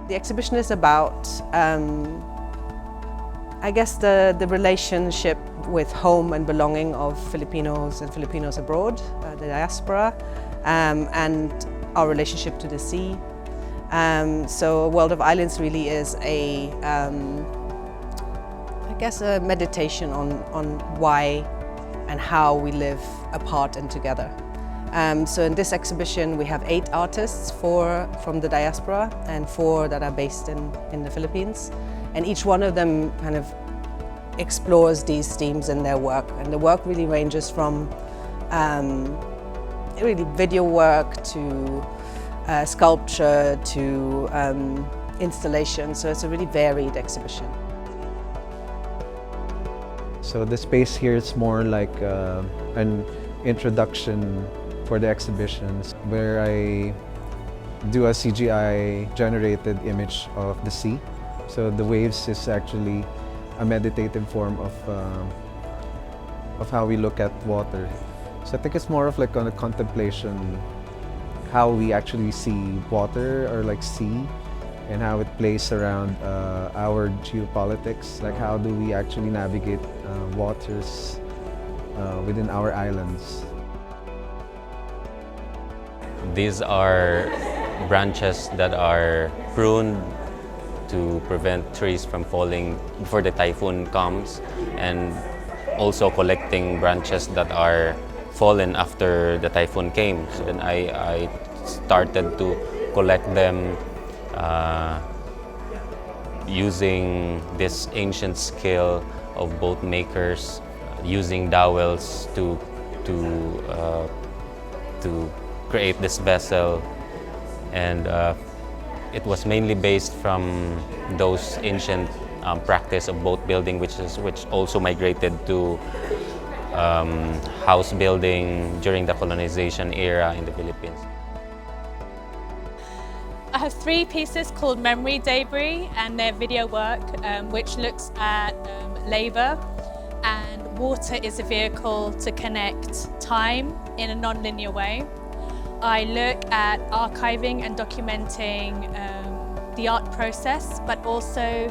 The exhibition is about, I guess, the relationship with home and belonging of Filipinos and Filipinos abroad, the diaspora, and our relationship to the sea. So World of Islands really is a meditation on why and how we live apart and together. So in this exhibition we have 8 artists, 4 from the diaspora and 4 that are based in the Philippines. And each one of them kind of explores these themes in their work. And the work really ranges from really video work to sculpture to installation. So it's a really varied exhibition. So the space here is more like an introduction for the exhibitions, where I do a CGI generated image of the sea. So the waves is actually a meditative form of how we look at water. So I think it's more of like a contemplation, how we actually see water or like sea, and how it plays around our geopolitics. Like how do we actually navigate waters within our islands. These are branches that are pruned to prevent trees from falling before the typhoon comes, and also collecting branches that are fallen after the typhoon came. So then I started to collect them using this ancient skill of boat makers, using dowels to create this vessel. And it was mainly based from those ancient practice of boat building, which also migrated to house building during the colonization era in the Philippines. I have 3 pieces called Memory Debris, and they're video work which looks at labour, and water is a vehicle to connect time in a non-linear way. I look at archiving and documenting the art process, but also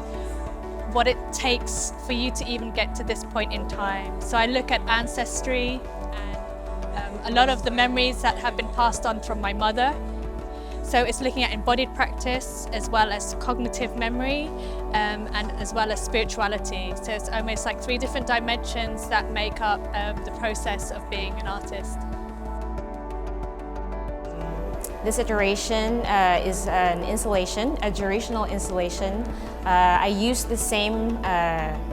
what it takes for you to even get to this point in time. So I look at ancestry and a lot of the memories that have been passed on from my mother. So it's looking at embodied practice as well as cognitive memory and as well as spirituality. So it's almost like 3 different dimensions that make up the process of being an artist. This iteration is an installation, a durational installation. I used the same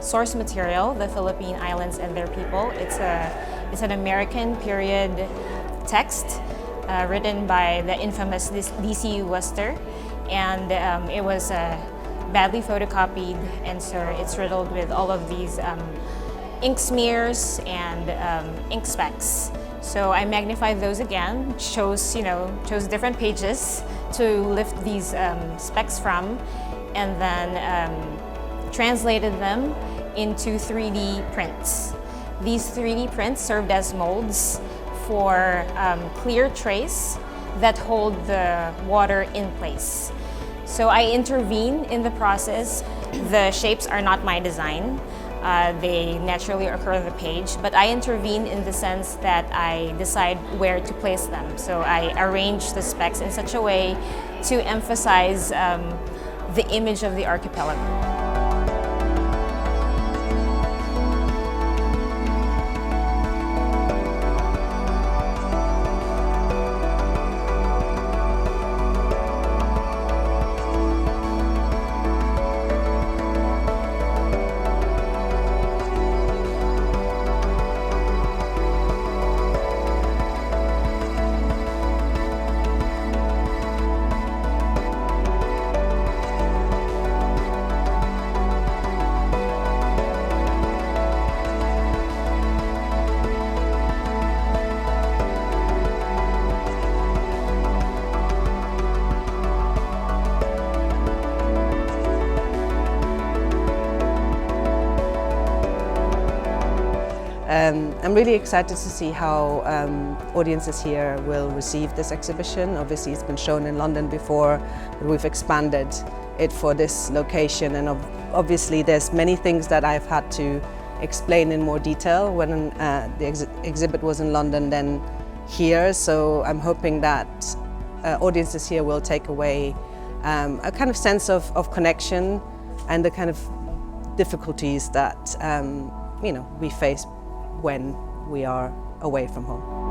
source material, the Philippine Islands and their people. It's an American period text written by the infamous D.C. Wester, and it was badly photocopied, and so it's riddled with all of these ink smears and ink specks. So I magnified those again, chose different pages to lift these specks from, and then translated them into 3D prints. These 3D prints served as molds for clear trays that hold the water in place. So I intervene in the process. The shapes are not my design. They naturally occur on the page, but I intervene in the sense that I decide where to place them. So I arrange the specs in such a way to emphasize the image of the archipelago. I'm really excited to see how audiences here will receive this exhibition. Obviously it's been shown in London before, but we've expanded it for this location, and obviously there's many things that I've had to explain in more detail when the exhibit was in London than here, so I'm hoping that audiences here will take away a kind of sense of connection and the kind of difficulties that we face when we are away from home.